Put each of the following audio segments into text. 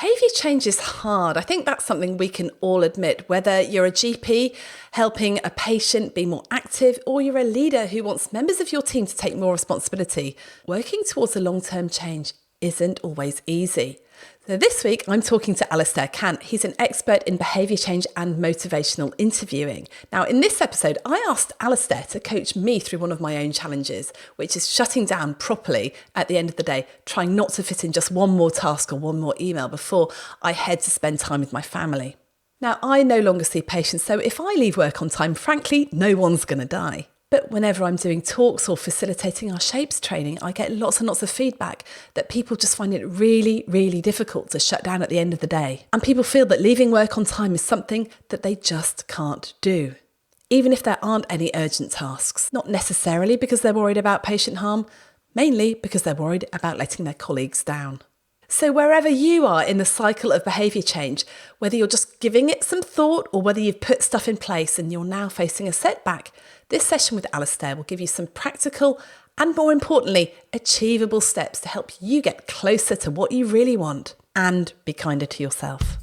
Behaviour change is hard. I think that's something we can all admit, whether you're a GP helping a patient be more active or you're a leader who wants members of your team to take more responsibility. Working towards a long-term change isn't always easy. So this week, I'm talking to Alasdair Kant. He's an expert in behaviour change and motivational interviewing. Now, in this episode, I asked Alasdair to coach me through one of my own challenges, which is shutting down properly at the end of the day, trying not to fit in just one more task or one more email before I head to spend time with my family. Now, I no longer see patients, so if I leave work on time, frankly, no one's going to die. But whenever I'm doing talks or facilitating our shapes training, I get lots and lots of feedback that people just find it really, really difficult to shut down at the end of the day. And people feel that leaving work on time is something that they just can't do, even if there aren't any urgent tasks. Not necessarily because they're worried about patient harm, mainly because they're worried about letting their colleagues down. So wherever you are in the cycle of behaviour change, whether you're just giving it some thought or whether you've put stuff in place and you're now facing a setback, this session with Alasdair will give you some practical and, more importantly, achievable steps to help you get closer to what you really want and be kinder to yourself.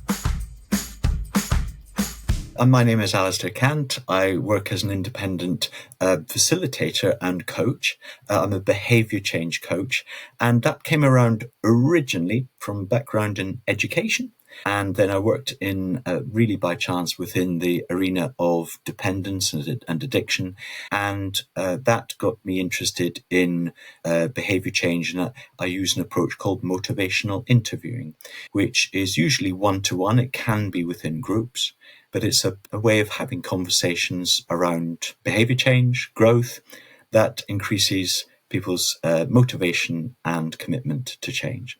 My name is Alasdair Kant. I work as an independent facilitator and coach. I'm a behaviour change coach, and that came around originally from background in education. And then I worked in really by chance within the arena of dependence and addiction. And that got me interested in behaviour change. And I use an approach called motivational interviewing, which is usually one-to-one. It can be within groups, but it's a way of having conversations around behaviour change, growth, that increases people's motivation and commitment to change.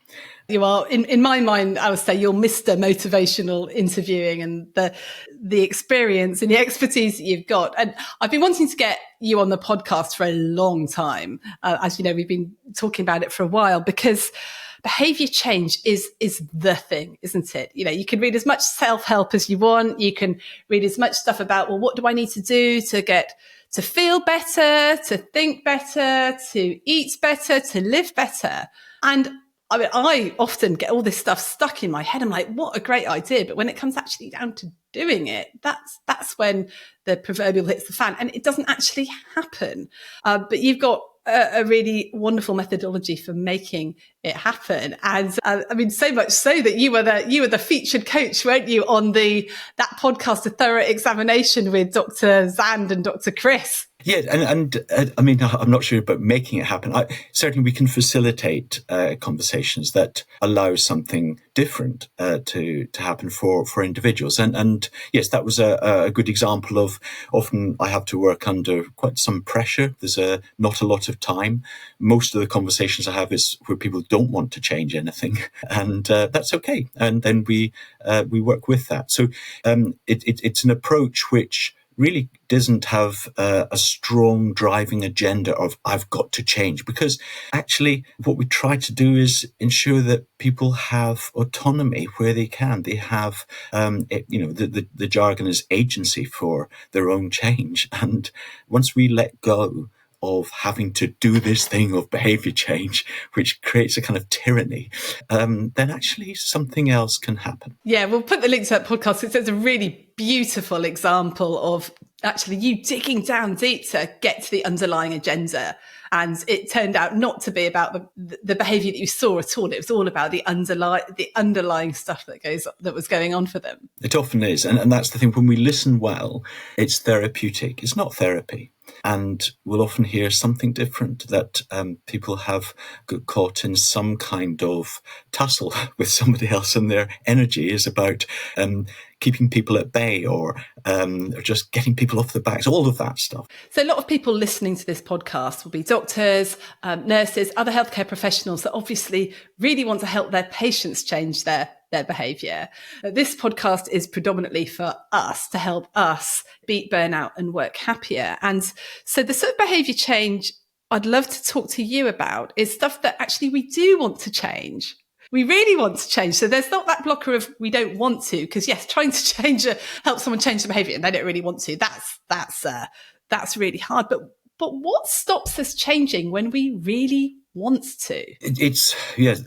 You are, in my mind, I would say you're Mr. Motivational Interviewing, and the experience and the expertise that you've got. And I've been wanting to get you on the podcast for a long time. As you know, we've been talking about it for a while because behaviour change is the thing, isn't it? You know, you can read as much self-help as you want. You can read as much stuff about, well, what do I need to do to feel better, to think better, to eat better, to live better. And I mean, I often get all this stuff stuck in my head. I'm like, what a great idea. But when it comes actually down to doing it, that's when the proverbial hits the fan, and it doesn't actually happen. But you've got a really wonderful methodology for making it happen. And I mean, so much so that you were the featured coach, weren't you, on that podcast, A Thorough Examination with Dr. Zand and Dr. Chris. Yeah, and I mean, I'm not sure about making it happen. Certainly, we can facilitate conversations that allow something different to happen for individuals. And yes, that was a good example of often I have to work under quite some pressure. There's not a lot of time. Most of the conversations I have is where people don't want to change anything, and that's okay. And then we work with that. So it's an approach which really doesn't have a strong driving agenda of I've got to change, because actually what we try to do is ensure that people have autonomy where they can. They have, the jargon is agency for their own change. And once we let go of having to do this thing of behaviour change, which creates a kind of tyranny, then actually something else can happen. Yeah, we'll put the link to that podcast. It's a really beautiful example of actually you digging down deep to get to the underlying agenda. And it turned out not to be about the behaviour that you saw at all. It was all about the underlying stuff that was going on for them. It often is. And that's the thing. When we listen well, it's therapeutic. It's not therapy. And we'll often hear something different, that people have got caught in some kind of tussle with somebody else, and their energy is about keeping people at bay or just getting people off their backs, all of that stuff. So a lot of people listening to this podcast will be doctors, nurses, other healthcare professionals that obviously really want to help their patients change their behaviour. This podcast is predominantly for us, to help us beat burnout and work happier. And so the sort of behaviour change I'd love to talk to you about is stuff that actually we do want to change. We really want to change. So there's not that blocker of we don't want to, because yes, trying to help someone change the behaviour and they don't really want to, that's really hard. But what stops us changing when we really wants to. It's yes.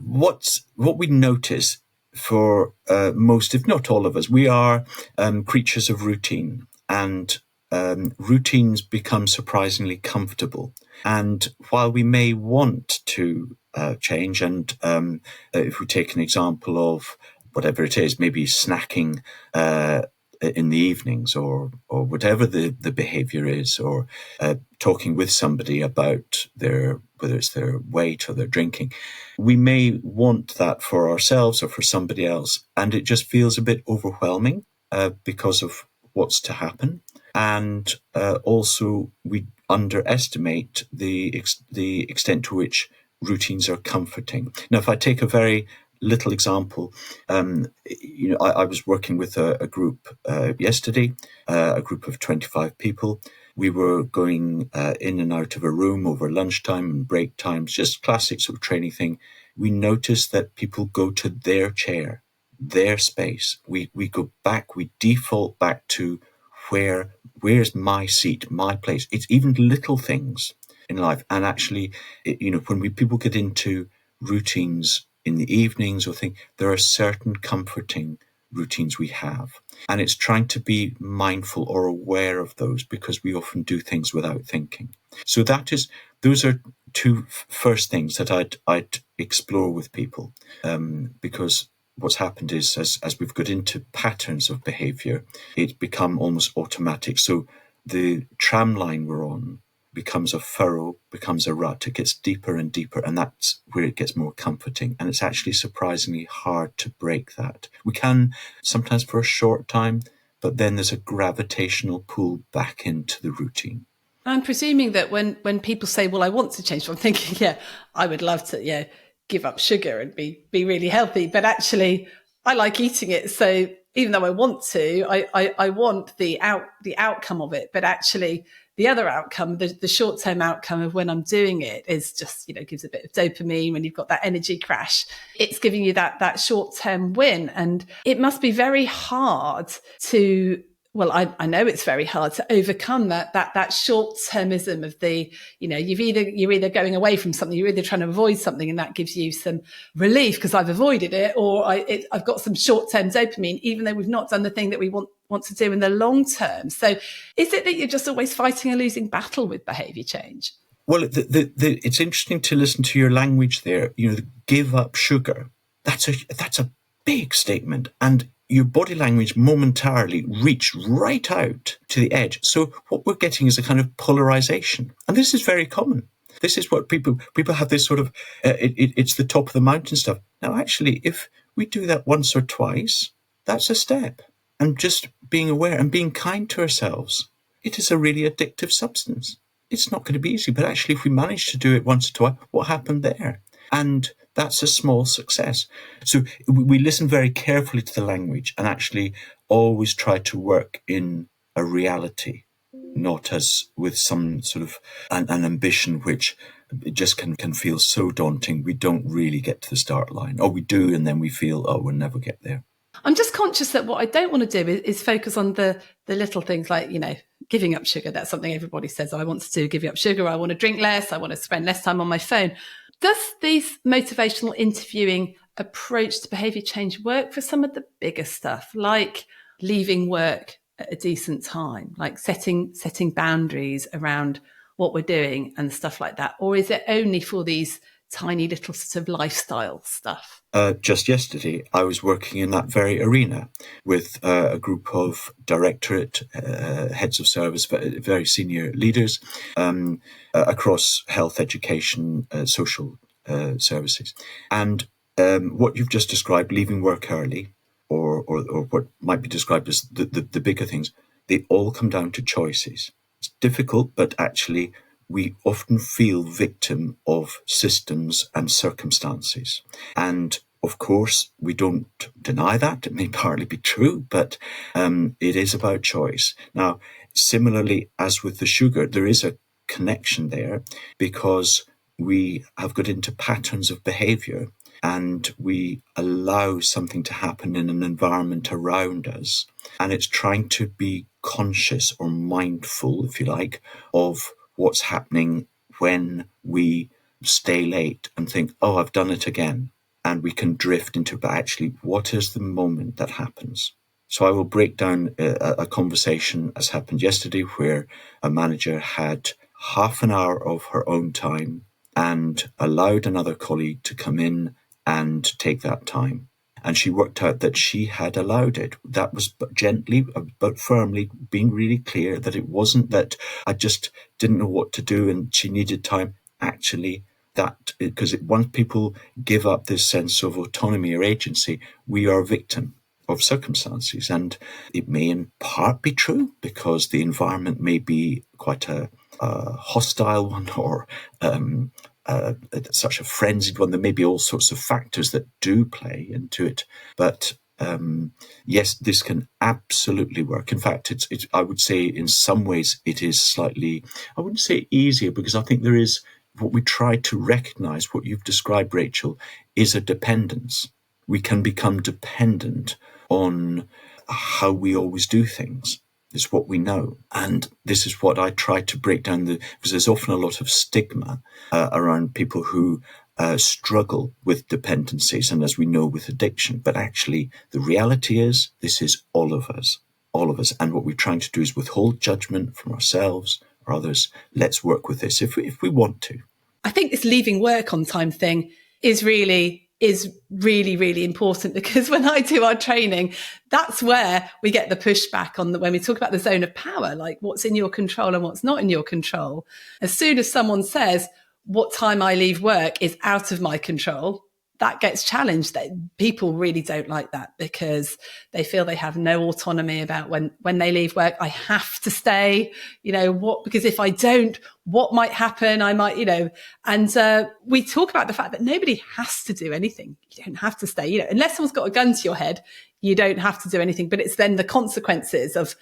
What we notice for most, if not all of us, we are creatures of routine, and routines become surprisingly comfortable. And while we may want to change, and if we take an example of whatever it is, maybe snacking in the evenings, or whatever the behaviour is, or talking with somebody about whether it's their weight or their drinking, we may want that for ourselves or for somebody else, and it just feels a bit overwhelming because of what's to happen. And also we underestimate the extent to which routines are comforting. Now, if I take a very little example, I was working with a group yesterday, a group of 25 people. We were going in and out of a room over lunchtime and break times, just classic sort of training thing. We noticed that people go to their chair, their space. We go back, we default back to where's my seat, my place. It's even little things in life. And actually, when people get into routines in the evenings or things, there are certain comforting routines we have. And it's trying to be mindful or aware of those, because we often do things without thinking. So those are two first things that I'd explore with people, because what's happened is, as we've got into patterns of behaviour, it's become almost automatic. So the tram line we're on becomes a furrow, becomes a rut. It gets deeper and deeper, and that's where it gets more comforting. And it's actually surprisingly hard to break that. We can sometimes for a short time, but then there's a gravitational pull back into the routine. I'm presuming that when people say, well, I want to change, I'm thinking, yeah, I would love to, give up sugar and be really healthy. But actually, I like eating it. So even though I want to, I want the outcome of it. But actually, the other outcome, the short-term outcome of when I'm doing it is just, gives a bit of dopamine when you've got that energy crash. It's giving you that short-term win. And it must be very hard to, well, I know it's very hard to overcome that short-termism of the, you're either going away from something, you're either trying to avoid something, and that gives you some relief because I've avoided it, or I've got some short-term dopamine, even though we've not done the thing that we want to do in the long term. So is it that you're just always fighting a losing battle with behaviour change? Well, it's interesting to listen to your language there. Give up sugar. That's a big statement, and your body language momentarily reached right out to the edge. So what we're getting is a kind of polarization, and this is very common. This is what people have, this sort of it's the top of the mountain stuff. Now, actually, if we do that once or twice, that's a step. And just being aware and being kind to ourselves. It is a really addictive substance. It's not going to be easy, but actually, if we manage to do it once or twice, what happened there? And that's a small success. So we listen very carefully to the language and actually always try to work in a reality, not as with some sort of an ambition which just can feel so daunting. We don't really get to the start line, or we do, and then we feel, oh, we'll never get there. I'm just conscious that what I don't want to do is focus on the little things like, giving up sugar. That's something everybody says, I want to do, giving up sugar. I want to drink less. I want to spend less time on my phone. Does this motivational interviewing approach to behaviour change work for some of the bigger stuff, like leaving work at a decent time, like setting boundaries around what we're doing and stuff like that? Or is it only for these tiny little sort of lifestyle stuff? Just yesterday, I was working in that very arena with a group of directorate heads of service, very senior leaders across health, education, social services. And what you've just described, leaving work early, or what might be described as the bigger things, they all come down to choices. It's difficult, but actually we often feel victim of systems and circumstances. And of course, we don't deny that. It may partly be true, but it is about choice. Now, similarly, as with the sugar, there is a connection there because we have got into patterns of behaviour and we allow something to happen in an environment around us. And it's trying to be conscious or mindful, if you like, of what's happening when we stay late and think, oh, I've done it again. And we can drift into, but actually, what is the moment that happens? So I will break down a conversation as happened yesterday where a manager had half an hour of her own time and allowed another colleague to come in and take that time. And she worked out that she had allowed it. That was gently but firmly being really clear that it wasn't that I just didn't know what to do and she needed time. Actually, that, because once people give up this sense of autonomy or agency, we are a victim of circumstances. And it may in part be true because the environment may be quite a hostile one or such a frenzied one. There may be all sorts of factors that do play into it. But yes, this can absolutely work. In fact, it's I would say in some ways it is slightly, I wouldn't say easier, because I think there is, what we try to recognize, what you've described, Rachel, is a dependence. We can become dependent on how we always do things. It's what we know. And this is what I try to break down, because there's often a lot of stigma around people who struggle with dependencies, and as we know, with addiction. But actually, the reality is, this is all of us. And what we're trying to do is withhold judgment from ourselves or others. Let's work with this if we want to. I think this leaving work on time thing is really, really important, because when I do our training, that's where we get the pushback on when we talk about the zone of power, like what's in your control and what's not in your control. As soon as someone says what time I leave work is out of my control, that gets challenged. That people really don't like that, because they feel they have no autonomy about when they leave work. I have to stay, because if I don't, what might happen? I might, and we talk about the fact that nobody has to do anything. You don't have to stay, unless someone's got a gun to your head, you don't have to do anything. But it's then the consequences of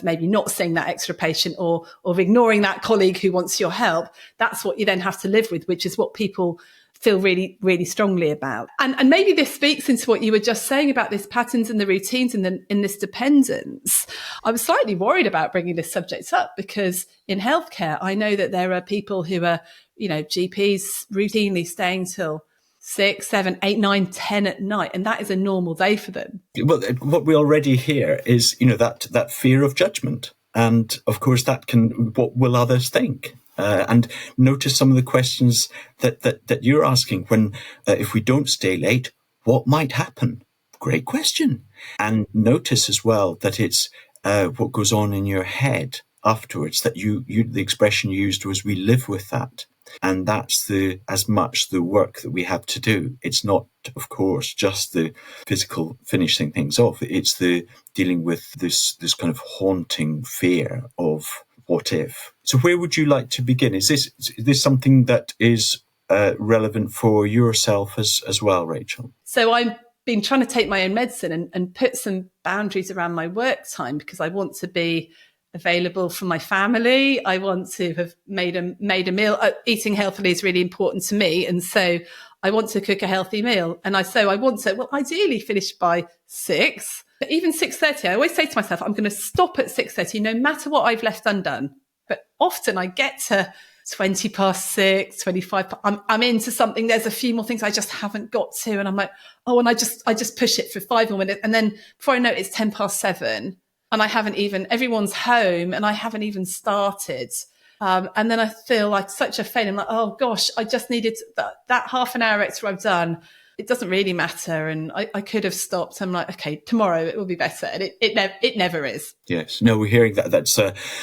maybe not seeing that extra patient or of ignoring that colleague who wants your help. That's what you then have to live with, which is what people feel really, really strongly about. And maybe this speaks into what you were just saying about these patterns and the routines and in this dependence. I was slightly worried about bringing this subject up, because in healthcare, I know that there are people who are, GPs routinely staying till 6, 7, 8, 9, 10 at night. And that is a normal day for them. Well, what we already hear is, that fear of judgment. And of course, what will others think? And notice some of the questions that you're asking. When if we don't stay late, what might happen? Great question. And notice as well that it's what goes on in your head afterwards. That the expression you used was, we live with that, and that's as much the work that we have to do. It's not, of course, just the physical finishing things off. It's the dealing with this kind of haunting fear of what if. So where would you like to begin? Is this something that is relevant for yourself as well, Rachel? So I've been trying to take my own medicine and put some boundaries around my work time, because I want to be available for my family. I want to have made a meal. Eating healthily is really important to me. And so I want to cook a healthy meal. And I want to, ideally finish by 6. But even 6:30, I always say to myself, I'm going to stop at 6:30, no matter what I've left undone. But often I get to 20 past 6, 25. I'm into something. There's a few more things I just haven't got to. And I'm like, and I just push it for 5 more minutes. And then before I know it, it's 10 past 7. And everyone's home and I haven't even started. And then I feel like such a failure. I'm like, oh gosh, I just needed that half an hour extra I've done. It doesn't really matter. And I could have stopped. I'm like, okay, tomorrow it will be better. And it never is. Yes. No, we're hearing that's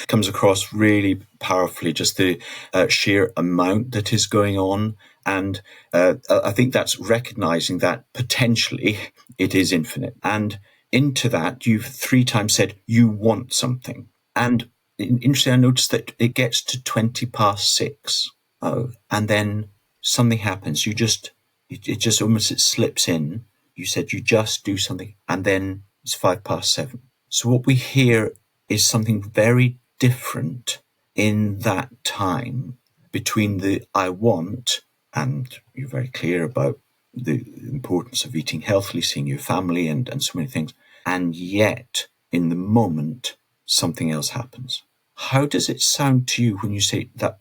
comes across really powerfully, just the sheer amount that is going on. And I think that's recognizing that potentially it is infinite. And into that, you've 3 times said you want something. And interesting, I noticed that it gets to 20 past 6. Oh, and then something happens. It just almost slips in. You said you just do something, and then it's 5 past 7. So what we hear is something very different in that time between the I want, and you're very clear about the importance of eating healthily, seeing your family and so many things. And yet, in the moment, something else happens. How does it sound to you when you say that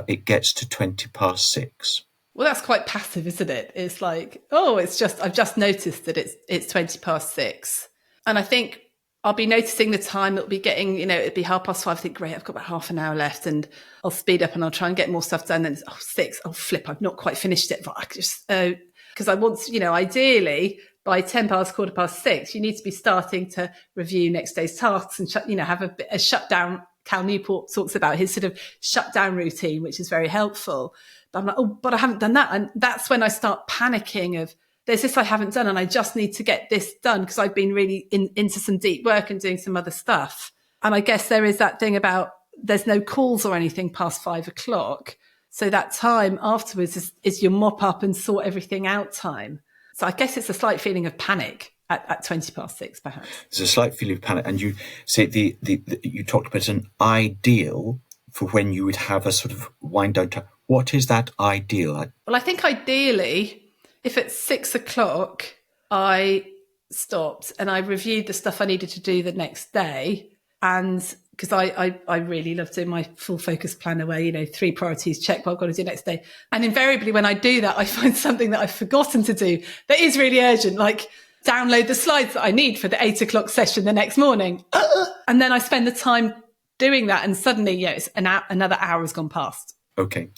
it gets to 20 past 6? Well, that's quite passive, isn't it? It's like, I've just noticed that it's 20 past 6. And I think I'll be noticing the time. It'll be getting, it'd be 5:30. I think, great, I've got about half an hour left, and I'll speed up and I'll try and get more stuff done. Then it's 6. Oh, flip, I've not quite finished it. But I just, because I want to, ideally by 10 past, 6:15, you need to be starting to review next day's tasks and, have a shutdown. Cal Newport talks about his sort of shutdown routine, which is very helpful. But I'm like, but I haven't done that. And that's when I start panicking of, there's this I haven't done and I just need to get this done because I've been really into some deep work and doing some other stuff. And I guess there is that thing about there's no calls or anything past 5 o'clock. So that time afterwards is your mop up and sort everything out time. So I guess it's a slight feeling of panic at 20 past 6, perhaps. There's a slight feeling of panic. And you say you talked about an ideal for when you would have a sort of wind down time. What is that ideal? Well, I think ideally, if at 6 o'clock I stopped and I reviewed the stuff I needed to do the next day, and because I really love doing my full focus planner where, 3 priorities, check what I've got to do next day. And invariably when I do that, I find something that I've forgotten to do that is really urgent, like download the slides that I need for the 8 o'clock session the next morning. And then I spend the time doing that and suddenly, it's another hour has gone past. Okay.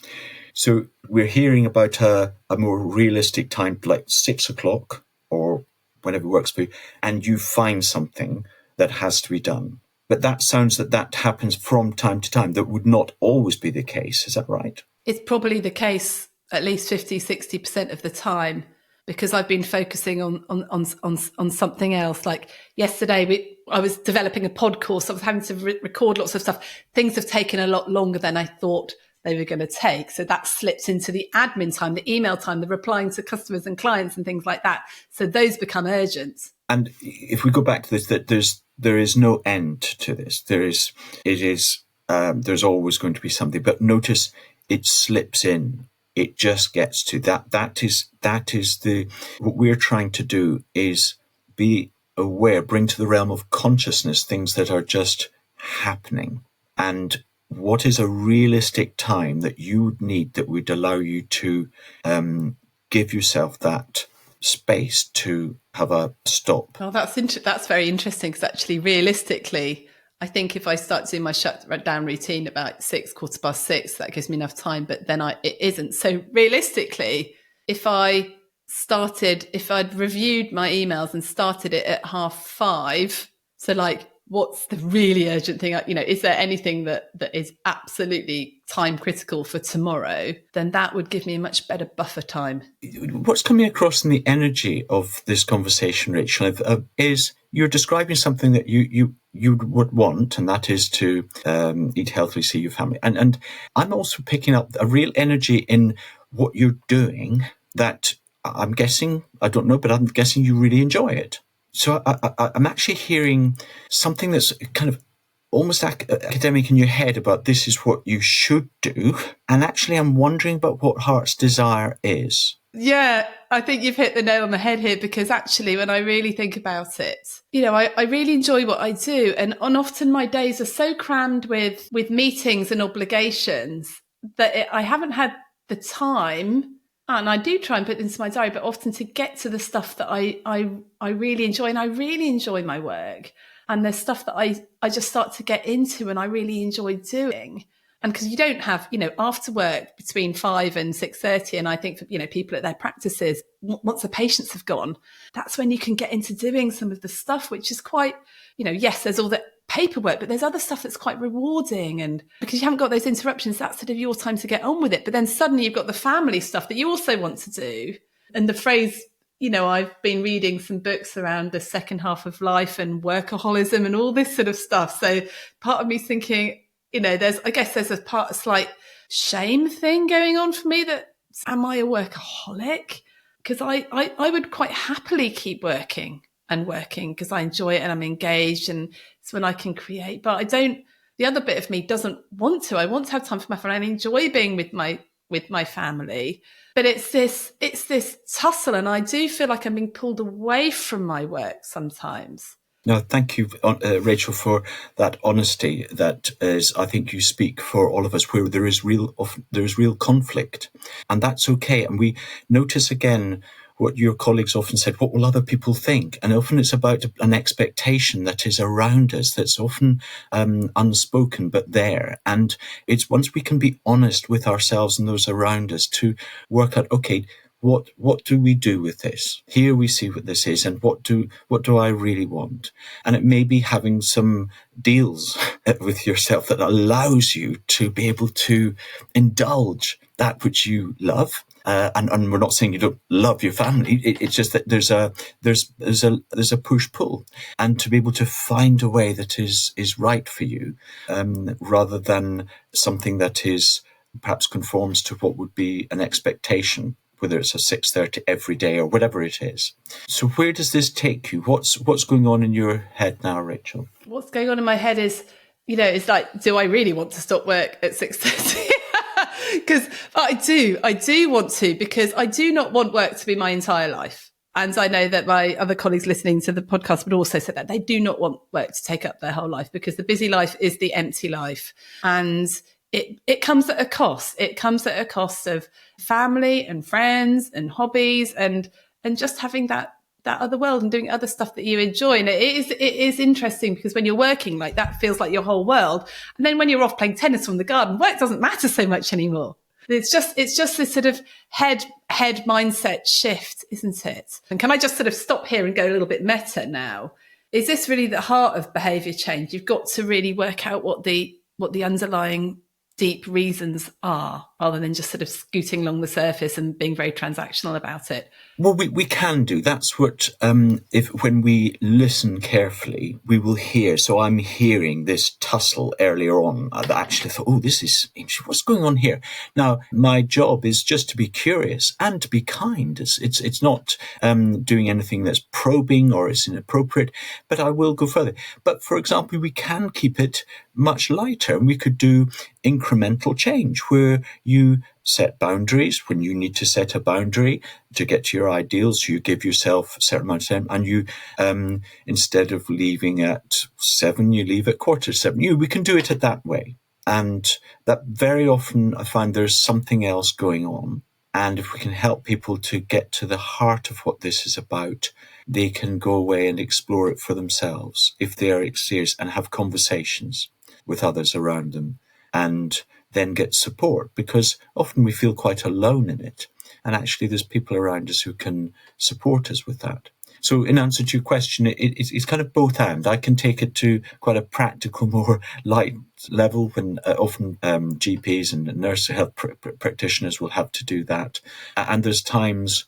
So we're hearing about a more realistic time, like 6 o'clock or whenever works for you, and you find something that has to be done. But that sounds that happens from time to time. That would not always be the case. Is that right? It's probably the case at least 50, 60% of the time because I've been focusing on something else. Like yesterday, I was developing a pod course. I was having to record lots of stuff. Things have taken a lot longer than I thought they were going to take. So that slips into the admin time, the email time, the replying to customers and clients and things like that. So those become urgent. And if we go back to this, that there is no end to this. There's always going to be something, but notice it slips in. It just gets to that. That is what we're trying to do is be aware, bring to the realm of consciousness things that are just happening. And what is a realistic time that you would need that would allow you to give yourself that space to have a stop? Well, that's very interesting because actually, realistically, I think if I start doing my shutdown routine about 6, 6:15, that gives me enough time. But then it isn't. So realistically, if I'd reviewed my emails and started it at 5:30, so like, what's the really urgent thing? Is there anything that is absolutely time critical for tomorrow? Then that would give me a much better buffer time. What's coming across in the energy of this conversation, Rachel, is you're describing something that you would want, and that is to eat healthily, see your family. And I'm also picking up a real energy in what you're doing that I'm guessing, I don't know, but I'm guessing you really enjoy it. So I'm actually hearing something that's kind of almost academic in your head about this is what you should do. And actually, I'm wondering about what heart's desire is. Yeah, I think you've hit the nail on the head here because actually, when I really think about it, I really enjoy what I do. And often my days are so crammed with meetings and obligations that I haven't had the time. And I do try and put into my diary, but often to get to the stuff that I really enjoy. And I really enjoy my work. And there's stuff that I just start to get into and I really enjoy doing. And because you don't have, after work between 5 and 6:30, and I think for, people at their practices, once the patients have gone, that's when you can get into doing some of the stuff, which is quite, yes, there's all the paperwork, but there's other stuff that's quite rewarding. And because you haven't got those interruptions, that's sort of your time to get on with it. But then suddenly you've got the family stuff that you also want to do. And the phrase, I've been reading some books around the second half of life and workaholism and all this sort of stuff. So part of me's thinking, there's a slight shame thing going on for me that, am I a workaholic? Because I would quite happily keep working because I enjoy it and I'm engaged and it's when I can create. But I don't, the other bit of me doesn't want to. I want to have time for my family. I enjoy being with my family. But it's this tussle, and I do feel like I'm being pulled away from my work sometimes. No, thank you, Rachel, for that honesty. That is, I think you speak for all of us, where there is real conflict, and that's okay. And we notice again what your colleagues often said: what will other people think? And often it's about an expectation that is around us, that's often unspoken but there. And it's once we can be honest with ourselves and those around us to work out, okay, what do we do with this? Here we see what this is, and what do I really want? And it may be having some deals with yourself that allows you to be able to indulge that which you love. And we're not saying you don't love your family. It's just that there's a push pull, and to be able to find a way that is right for you, rather than something that is perhaps conforms to what would be an expectation, whether it's a 6:30 every day or whatever it is. So where does this take you? What's going on in your head now, Rachel? What's going on in my head is, it's like, do I really want to stop work at 6:30? Because I do want to, because I do not want work to be my entire life. And I know that my other colleagues listening to the podcast would also say that they do not want work to take up their whole life, because the busy life is the empty life. And it comes at a cost. It comes at a cost of family and friends and hobbies and just having that other world and doing other stuff that you enjoy. And it is interesting, because when you're working, like, that feels like your whole world. And then when you're off playing tennis from the garden, work doesn't matter so much anymore. It's just this sort of head mindset shift, isn't it? And can I just sort of stop here and go a little bit meta now? Is this really the heart of behaviour change? You've got to really work out what the underlying deep reasons are, rather than just sort of scooting along the surface and being very transactional about it. Well, we can do. That's what, when we listen carefully, we will hear. So I'm hearing this tussle earlier on. I actually thought, oh, this is interesting. What's going on here? Now, my job is just to be curious and to be kind. It's not doing anything that's probing or is inappropriate, but I will go further. But for example, we can keep it much lighter, and we could do incremental change where you set boundaries when you need to set a boundary to get to your ideals. You give yourself a certain amount of time, and you, instead of leaving at 7, you leave at 7:15. We can do it that way. And that very often I find there's something else going on. And if we can help people to get to the heart of what this is about, they can go away and explore it for themselves if they are serious, and have conversations with others around them, and then get support, because often we feel quite alone in it. And actually there's people around us who can support us with that. So in answer to your question, it's kind of both and. I can take it to quite a practical, more light level when often GPs and nurse health practitioners will have to do that. And there's times,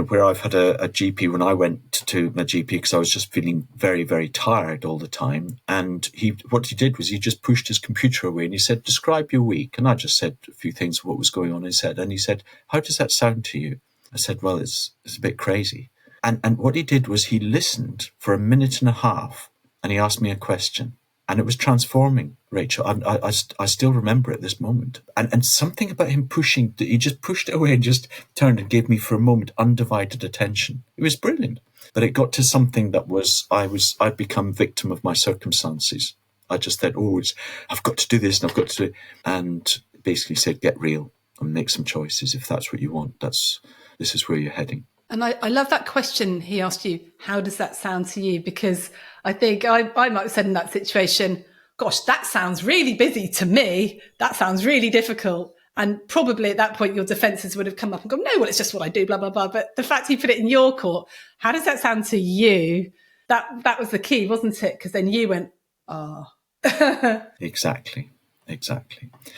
where I've had a GP, when I went to my GP because I was just feeling very, very tired all the time. And what he did was he just pushed his computer away and he said, describe your week. And I just said a few things of what was going on. And he said, how does that sound to you? I said, well, it's a bit crazy. And what he did was he listened for a minute and a half, and he asked me a question, and it was transforming, Rachel. I still remember it this moment. And something about him pushing, he just pushed it away and just turned and gave me for a moment undivided attention. It was brilliant. But it got to something that I'd become victim of my circumstances. I just said, I've got to do this and I've got to do it. And basically said, get real and make some choices. If that's what you want, this is where you're heading. And I love that question he asked you, how does that sound to you? Because I think I might have said in that situation, gosh, that sounds really busy to me. That sounds really difficult. And probably at that point, your defences would have come up and gone, no, well, it's just what I do, blah, blah, blah. But the fact he put it in your court, how does that sound to you? That was the key, wasn't it? Because then you went, oh. Exactly.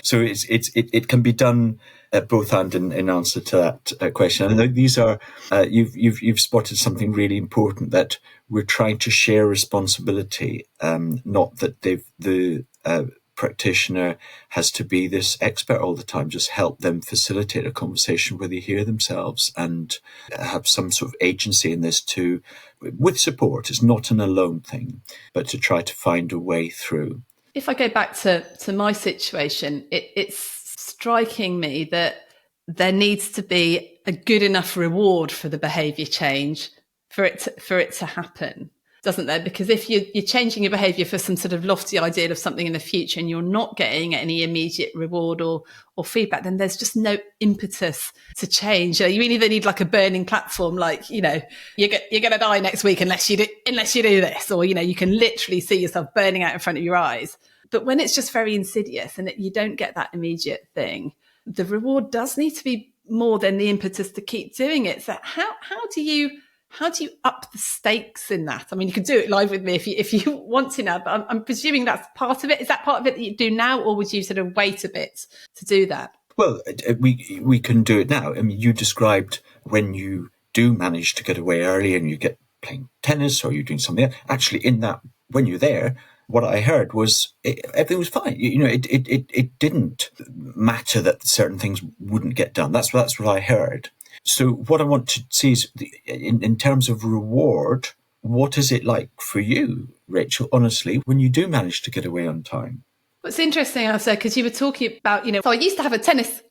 So it can be done at both ends in answer to that question. And these are you've spotted something really important, that we're trying to share responsibility, not that the practitioner has to be this expert all the time. Just help them facilitate a conversation where they hear themselves and have some sort of agency in this too, with support. It's not an alone thing, but to try to find a way through. If I go back to my situation, it's striking me that there needs to be a good enough reward for the behaviour change for it to happen. doesn't there? Because if you're changing your behaviour for some sort of lofty ideal of something in the future and you're not getting any immediate reward or feedback, then there's just no impetus to change. You either need like a burning platform, like, you're going to die next week unless you do this, or, you can literally see yourself burning out in front of your eyes. But when it's just very insidious and you don't get that immediate thing, the reward does need to be more than the impetus to keep doing it. So how do you up the stakes in that? I mean, you can do it live with me if you want to now, but I'm presuming that's part of it. Is that part of it that you do now, or would you sort of wait a bit to do that? Well, we can do it now. I mean, you described when you do manage to get away early and you get playing tennis or you're doing something else. Actually, in that, when you're there, what I heard was everything was fine. It didn't matter that certain things wouldn't get done. That's what I heard. So what I want to see is, in terms of reward, what is it like for you, Rachel, honestly, when you do manage to get away on time? What's interesting, Alasdair, because you were talking about, so I used to have a tennis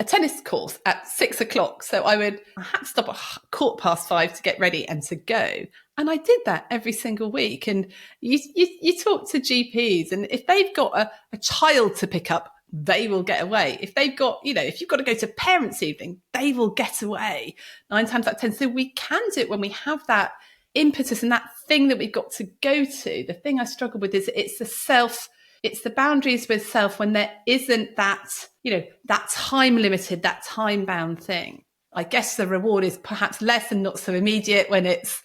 course at 6:00. So I had to stop at 5:15 to get ready and to go. And I did that every single week. And you talk to GPs, and if they've got a child to pick up, they will get away. If they've got, if you've got to go to parents' evening, they will get away 9 times out of 10. So we can do it when we have that impetus and that thing that we've got to go to. The thing I struggle with is it's the boundaries with self when there isn't that, that time limited, that time bound thing. I guess the reward is perhaps less and not so immediate when it's,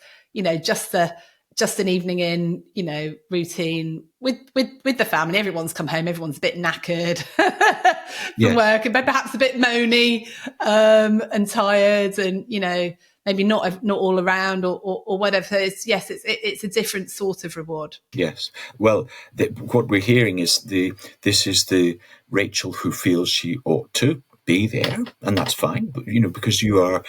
just an evening in, routine with the family. Everyone's come home, everyone's a bit knackered from work, and perhaps a bit moany and tired, and maybe not all around or whatever. So it's a different sort of reward. Yes. Well, what we're hearing is this is the Rachel who feels she ought to be there, and that's fine, but, because you are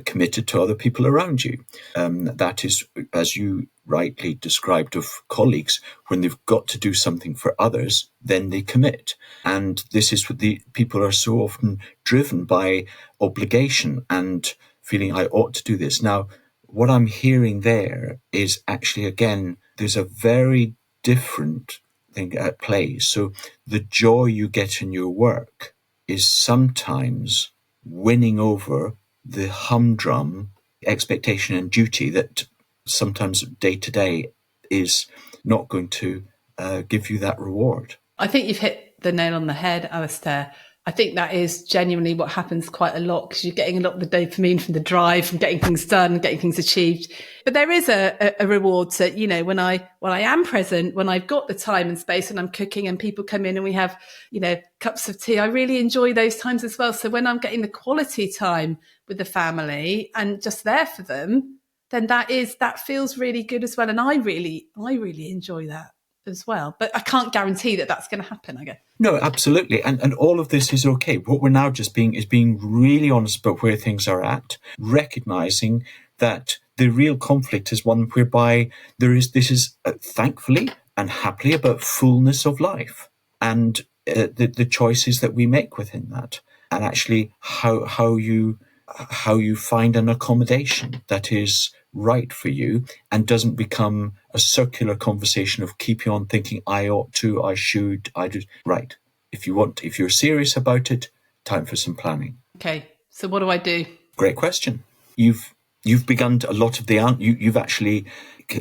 committed to other people around you. That is, as you rightly described of colleagues, when they've got to do something for others, then they commit. And this is what the people are so often driven by: obligation and feeling I ought to do this. Now, what I'm hearing there is actually, again, there's a very different thing at play. So the joy you get in your work is sometimes winning over the humdrum expectation and duty that sometimes day to day is not going to give you that reward. I think you've hit the nail on the head, Alasdair. I think that is genuinely what happens quite a lot, because you're getting a lot of the dopamine from the drive, from getting things done, getting things achieved. But there is a reward to, when I am present, when I've got the time and space and I'm cooking and people come in and we have, cups of tea. I really enjoy those times as well. So when I'm getting the quality time with the family and just there for them, then that feels really good as well. And I really enjoy that as well. But I can't guarantee that that's going to happen, I guess. No, absolutely. And all of this is okay. What we're now just being really honest about where things are at, recognizing that the real conflict is one whereby this is thankfully and happily about fullness of life and the choices that we make within that, and actually how you find an accommodation that is right for you and doesn't become a circular conversation of keep you on thinking I ought to, I should, I do. Right. If you're serious about it, time for some planning. Okay. So what do I do? Great question. You've begun a lot of you've actually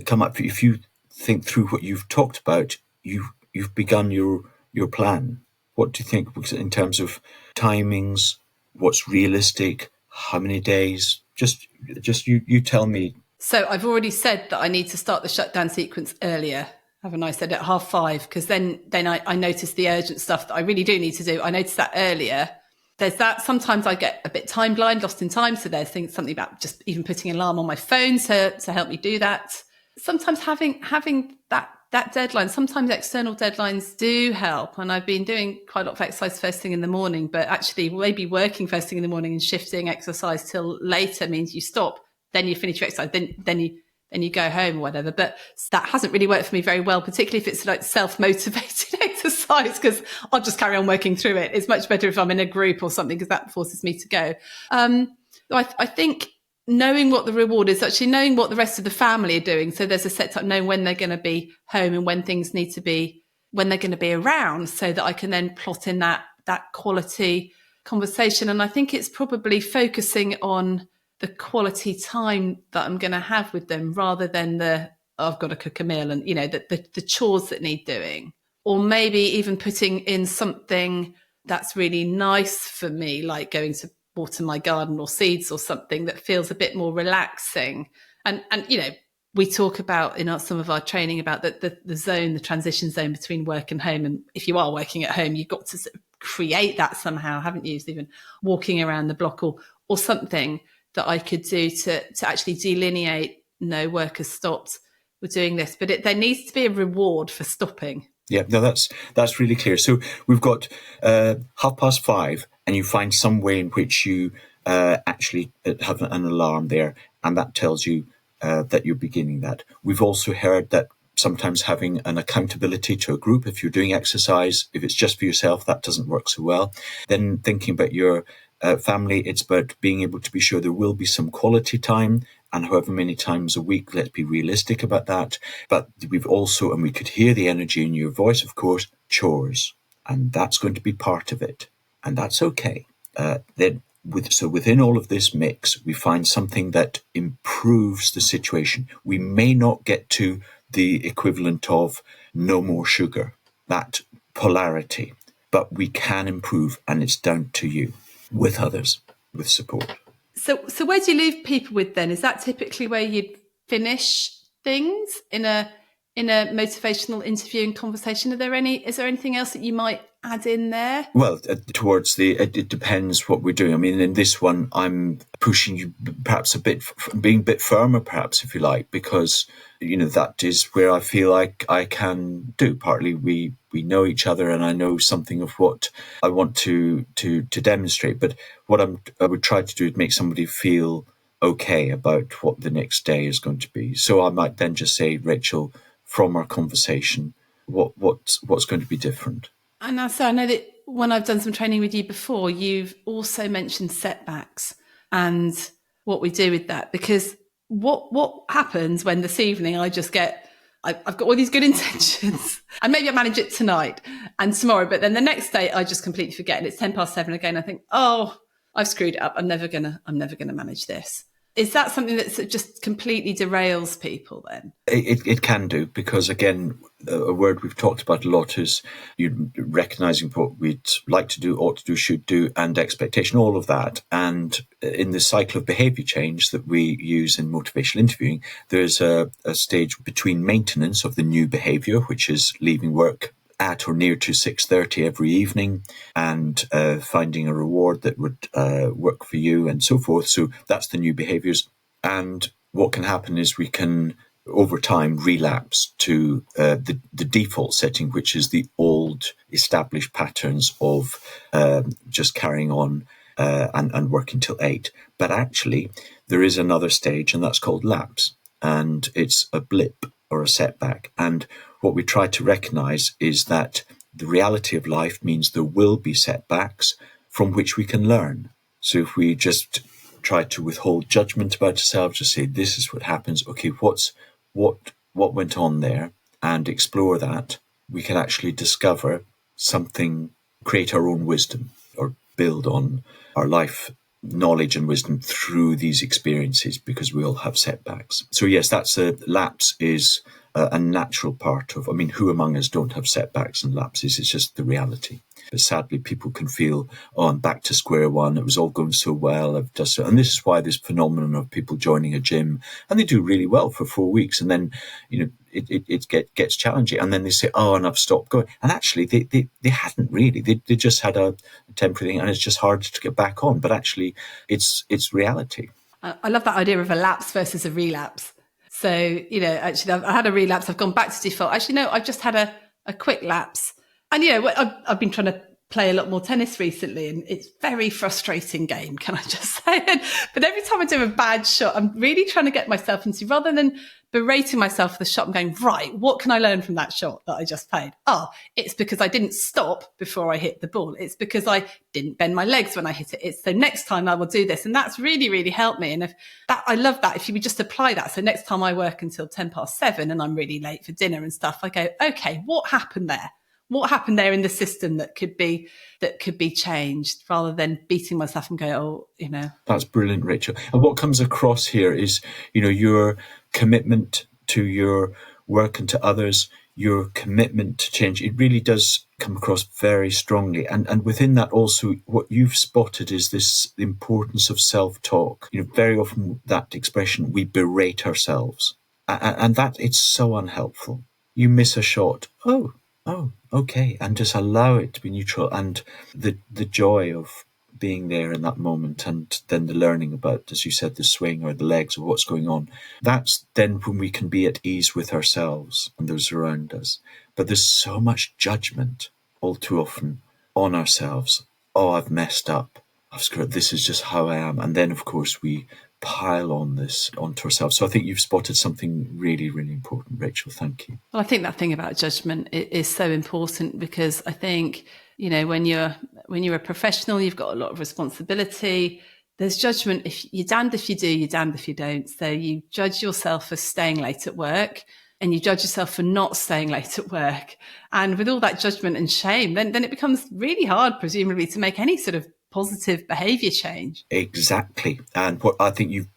come up, if you think through what you've talked about, you've begun your plan. What do you think in terms of timings? What's realistic? How many days? Just you tell me. So I've already said that I need to start the shutdown sequence earlier, haven't I? Said at 5:30, because then I notice the urgent stuff that I really do need to do. I notice that earlier. There's that. Sometimes I get a bit time blind, lost in time. So there's something about just even putting an alarm on my phone to help me do that. Sometimes having that deadline, sometimes external deadlines do help. And I've been doing quite a lot of exercise first thing in the morning, but actually maybe working first thing in the morning and shifting exercise till later means you stop, then you finish your exercise, then you go home or whatever. But that hasn't really worked for me very well, particularly if it's like self-motivated exercise, because I'll just carry on working through it. It's much better if I'm in a group or something, because that forces me to go. I think knowing what the reward is, actually knowing what the rest of the family are doing. So there's a set time, knowing when they're going to be home and when things need to be, when they're going to be around, so that I can then plot in that quality conversation. And I think it's probably focusing on the quality time that I'm going to have with them, rather than I've got to cook a meal and, the chores that need doing. Or maybe even putting in something that's really nice for me, like going to water my garden or seeds or something that feels a bit more relaxing. And we talk about in some of our training about the transition zone between work and home. And if you are working at home, you've got to sort of create that somehow, haven't you? So even walking around the block or something that I could do to actually delineate, no, work has stopped, we're doing this. But there needs to be a reward for stopping. Yeah, no, that's really clear. So we've got 5:30, and you find some way in which you actually have an alarm there, and that tells you that you're beginning that. We've also heard that sometimes having an accountability to a group, if you're doing exercise, if it's just for yourself, that doesn't work so well. Then thinking about your family, it's about being able to be sure there will be some quality time, and however many times a week, let's be realistic about that. But we've also, and we could hear the energy in your voice, of course, chores. And that's going to be part of it. And that's okay. So within all of this mix, we find something that improves the situation. We may not get to the equivalent of no more sugar, that polarity, but we can improve, and it's down to you with others, with support. So where do you leave people with then? Is that typically where you'd finish things in a motivational interview and conversation? Is there anything else that you might add in there? Well, it depends what we're doing. I mean, in this one, I'm pushing you perhaps a bit, being a bit firmer, perhaps, if you like, because, that is where I feel like I can do. Partly we know each other, and I know something of what I want to demonstrate. But what I would try to do is make somebody feel okay about what the next day is going to be. So I might then just say, Rachel, from our conversation, what's going to be different? And so I know that when I've done some training with you before, you've also mentioned setbacks and what we do with that. Because what happens when this evening I've got all these good intentions and maybe I manage it tonight and tomorrow, but then the next day I just completely forget and it's 7:10 again. I think, oh, I've screwed it up. I'm never gonna manage this. Is that something that just completely derails people then? It can do, because, again, a word we've talked about a lot is you recognising what we'd like to do, ought to do, should do, and expectation, all of that. And in the cycle of behaviour change that we use in motivational interviewing, there's a stage between maintenance of the new behaviour, which is leaving work at or near to 6:30 every evening, and finding a reward that would work for you and so forth. So that's the new behaviours. And what can happen is we can, over time, relapse to the default setting, which is the old established patterns of just carrying on and working till 8. But actually, there is another stage, and that's called lapse. And it's a blip or a setback. And what we try to recognise is that the reality of life means there will be setbacks from which we can learn. So if we just try to withhold judgment about ourselves, just say, this is what happens, okay, what went on there, and explore that, we can actually discover something, create our own wisdom, or build on our life knowledge and wisdom through these experiences, because we all have setbacks. So yes, that's a lapse is a natural part of, who among us don't have setbacks and lapses? It's just the reality. But sadly, people can feel, I'm back to square one. It was all going so well. And this is why this phenomenon of people joining a gym, and they do really well for 4 weeks, and then, it gets challenging, and then they say, oh, and I've stopped going. And actually, they hadn't really. They just had a temporary thing, and it's just hard to get back on. But actually, it's reality. I love that idea of a lapse versus a relapse. So, actually, I had a relapse. I've gone back to default. Actually, no, I've just had a quick lapse. And, I've been trying to play a lot more tennis recently, and it's a very frustrating game, can I just say it? But every time I do a bad shot, I'm really trying to get myself into, rather than berating myself for the shot and going, right, what can I learn from that shot that I just played? Oh, it's because I didn't stop before I hit the ball. It's because I didn't bend my legs when I hit it. It's so next time I will do this. And that's really, really helped me. And I love that. If you would just apply that. So next time I work until 7:10 and I'm really late for dinner and stuff, I go, okay, what happened there? What happened there in the system that could be changed, rather than beating myself and go, That's brilliant, Rachel. And what comes across here is, your commitment to your work and to others, your commitment to change. It really does come across very strongly. And within that also, what you've spotted is this importance of self-talk. Very often that expression, we berate ourselves. And that it's so unhelpful. You miss a shot. Oh, okay. And just allow it to be neutral. And the joy of being there in that moment, and then the learning about, as you said, the swing or the legs or what's going on. That's then when we can be at ease with ourselves and those around us. But there's so much judgment all too often on ourselves. Oh, I've messed up. I've screwed. This is just how I am. And then, of course, we pile on this onto ourselves. So I think you've spotted something really, really important, Rachel. Thank you. Well, I think that thing about judgment is so important, because I think, when you're a professional, you've got a lot of responsibility. There's judgment. If you're damned if you do, you're damned if you don't. So you judge yourself for staying late at work, and you judge yourself for not staying late at work. And with all that judgment and shame, then it becomes really hard, presumably, to make any sort of positive behaviour change. Exactly. And what I think you've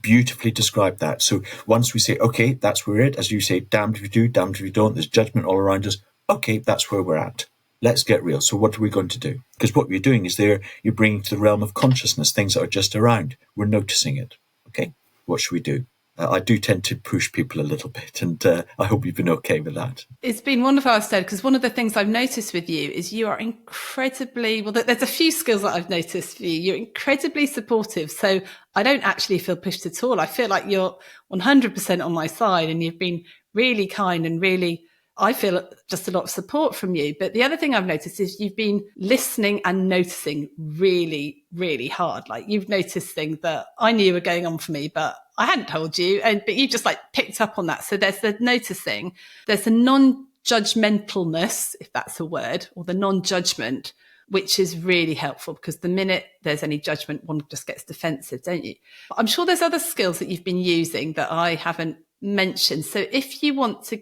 beautifully described that. So once we say, okay, that's where we're at, as you say, damned if you do, damned if you don't, there's judgment all around us. Okay, that's where we're at. Let's get real. So what are we going to do? Because what we're doing is you're bringing to the realm of consciousness things that are just around. We're noticing it. Okay, what should we do? I do tend to push people a little bit, and I hope you've been okay with that. It's been wonderful, Alasdair, because one of the things I've noticed with you is you are incredibly, there's a few skills that I've noticed for you. You're incredibly supportive. So I don't actually feel pushed at all. I feel like you're 100% on my side, and you've been really kind and really, I feel just a lot of support from you. But the other thing I've noticed is you've been listening and noticing really, really hard. Like, you've noticed things that I knew were going on for me, but I hadn't told you. But you just picked up on that. So there's the noticing, there's the non-judgmentalness, if that's a word, or the non-judgment, which is really helpful, because the minute there's any judgment, one just gets defensive, don't you? I'm sure there's other skills that you've been using that I haven't mentioned. So if you want to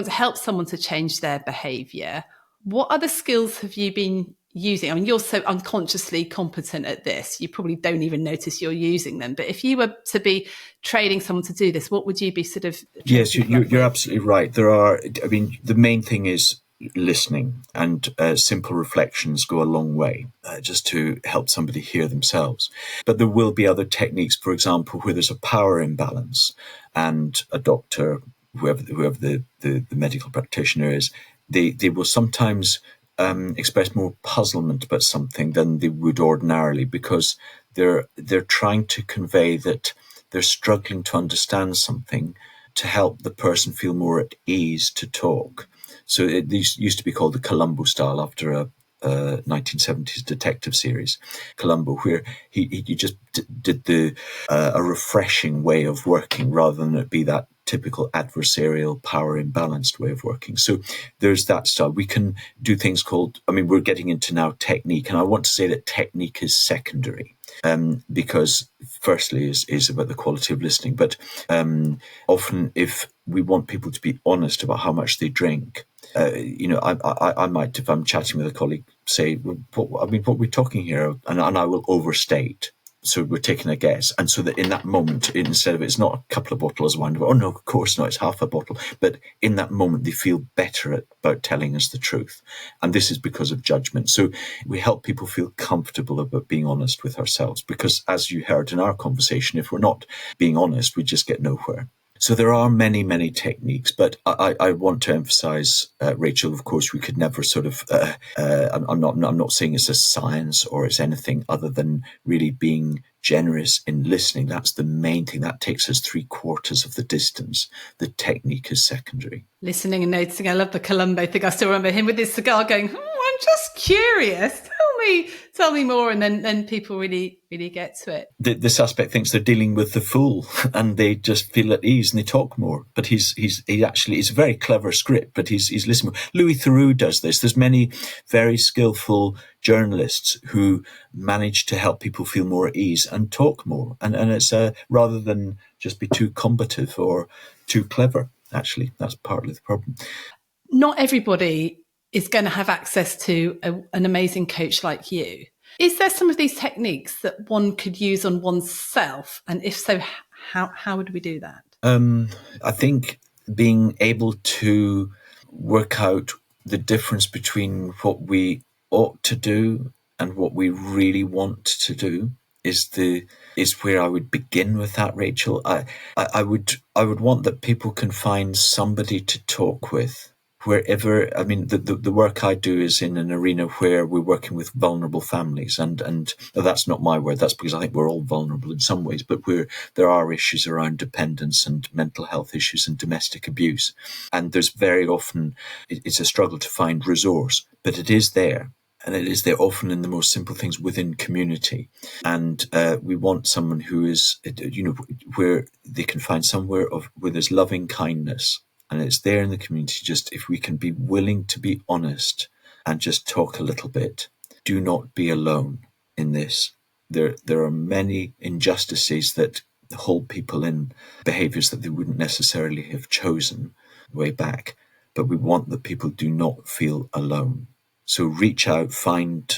help someone to change their behaviour, what other skills have you been using? I mean, you're so unconsciously competent at this, you probably don't even notice you're using them. But if you were to be training someone to do this, what would you be sort of... Yes, you're absolutely right. The main thing is listening, and simple reflections go a long way just to help somebody hear themselves. But there will be other techniques, for example, where there's a power imbalance, and a doctor, whoever the medical practitioner is, they will sometimes express more puzzlement about something than they would ordinarily, because they're trying to convey that they're struggling to understand something to help the person feel more at ease to talk. So these used to be called the Columbo style, after a 1970s detective series, Columbo, where he just did a refreshing way of working, rather than it be that typical adversarial, power imbalanced way of working. So there's that style. We can do things called, we're getting into now technique, and I want to say that technique is secondary. Because firstly is about the quality of listening, but often if we want people to be honest about how much they drink, I might, if I'm chatting with a colleague, say, what are we talking here? And I will overstate. So we're taking a guess. And so that in that moment, instead of it's not a couple of bottles of wine, oh no, of course not, it's half a bottle. But in that moment, they feel better about telling us the truth. And this is because of judgment. So we help people feel comfortable about being honest with ourselves, because as you heard in our conversation, if we're not being honest, we just get nowhere. So there are many, many techniques, but I want to emphasize, Rachel, of course, we could never sort of, I'm not saying it's a science or it's anything other than really being generous in listening. That's the main thing. That takes us 3/4 of the distance. The technique is secondary. Listening and noticing. I love the Columbo thing. I still remember him with his cigar going, I'm just curious. Tell tell me more. And then people really get to it. The suspect thinks they're dealing with the fool, and they just feel at ease and they talk more. But he actually, it's a very clever script, but he's listening more. Louis Theroux does this. There's many very skillful journalists who manage to help people feel more at ease and talk more. And it's rather than just be too combative or too clever. Actually, that's partly the problem. Not everybody is going to have access to an amazing coach like you. Is there some of these techniques that one could use on oneself? And if so, how would we do that? I think being able to work out the difference between what we ought to do and what we really want to do is where I would begin with that, Rachel. I would want that people can find somebody to talk with wherever. I mean, the work I do is in an arena where we're working with vulnerable families, and that's not my word. That's because I think we're all vulnerable in some ways, but there are issues around dependence and mental health issues and domestic abuse, and there's very often it's a struggle to find resource, but it is there. And it is there often in the most simple things within community. And we want someone who is, where they can find somewhere where there's loving kindness. And it's there in the community. Just if we can be willing to be honest and just talk a little bit. Do not be alone in this. There are many injustices that hold people in behaviours that they wouldn't necessarily have chosen way back. But we want that people do not feel alone. So reach out, find,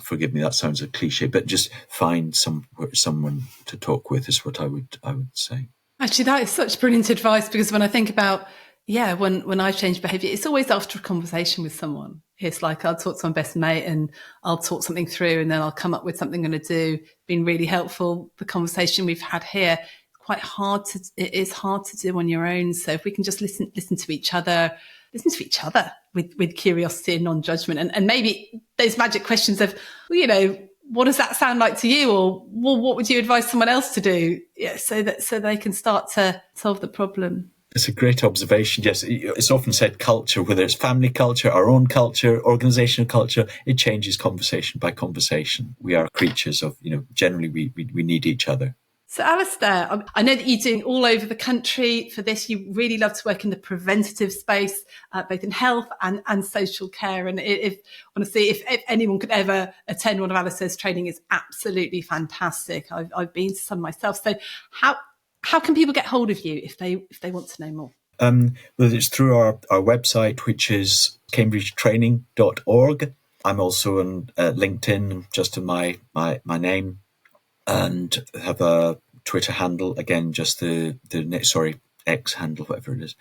forgive me, that sounds a cliche, but just find someone to talk with is what I would say. Actually, that is such brilliant advice, because when I think about, when I change behaviour, it's always after a conversation with someone. It's like I'll talk to my best mate and I'll talk something through, and then I'll come up with something I'm going to do. Been really helpful. The conversation we've had here, it is hard to do on your own. So if we can just listen to each other with curiosity and non-judgment, and maybe those magic questions of, what does that sound like to you, or what would you advise someone else to do? So they can start to solve the problem. It's a great observation. Yes, it's often said culture, whether it's family culture, our own culture, organizational culture, it changes conversation by conversation. We are creatures of, generally we need each other. So Alasdair, I know that you're doing all over the country for this. You really love to work in the preventative space, both in health and social care. And if anyone could ever attend one of Alasdair's training, it's absolutely fantastic. I've been to some myself. So how can people get hold of you if they want to know more? Well, it's through our website, which is cambridgetraining.org. I'm also on LinkedIn, just in my name. And have a Twitter handle, again, just X handle, whatever it is,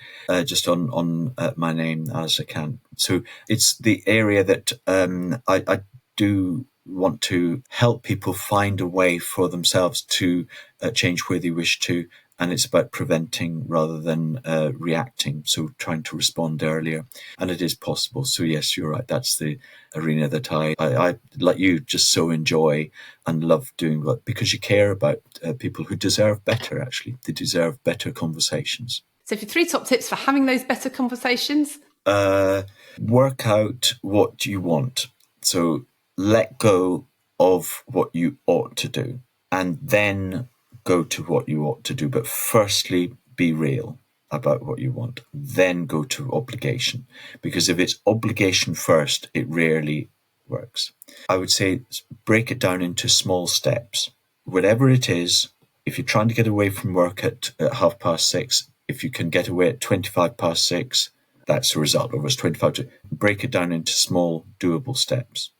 just on my name as I can. So it's the area that I do want to help people find a way for themselves to change where they wish to. And it's about preventing rather than reacting. So trying to respond earlier. And it is possible. So yes, you're right. That's the arena that I like you, just so enjoy and love doing, because you care about people who deserve better, actually. They deserve better conversations. So for 3 top tips for having those better conversations? Work out what you want. So let go of what you ought to do. And then go to what you ought to do, but firstly be real about what you want, then go to obligation, because if it's obligation first, it rarely works. I would say break it down into small steps. Whatever it is, if you're trying to get away from work at 6:30, if you can get away at 6:25, that's the result. Or it's 25. Break it down into small, doable steps.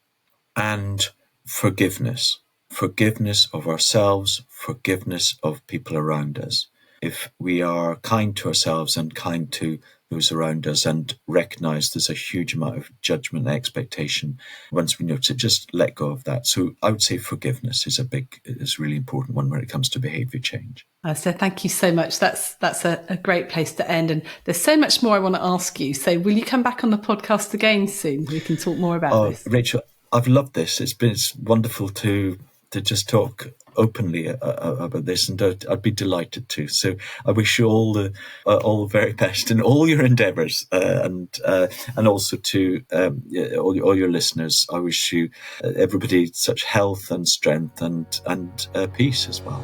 And forgiveness of ourselves, forgiveness of people around us. If we are kind to ourselves and kind to those around us and recognise there's a huge amount of judgment and expectation, once we notice it, just let go of that. So I would say forgiveness is a really important one when it comes to behaviour change. So thank you so much. That's a great place to end. And there's so much more I want to ask you. So will you come back on the podcast again soon? We can talk more about this. Rachel, I've loved this. It's wonderful to just talk openly about this, and I'd be delighted to. So I wish you all the very best in all your endeavours, and also to all your listeners. I wish you everybody such health and strength and peace as well.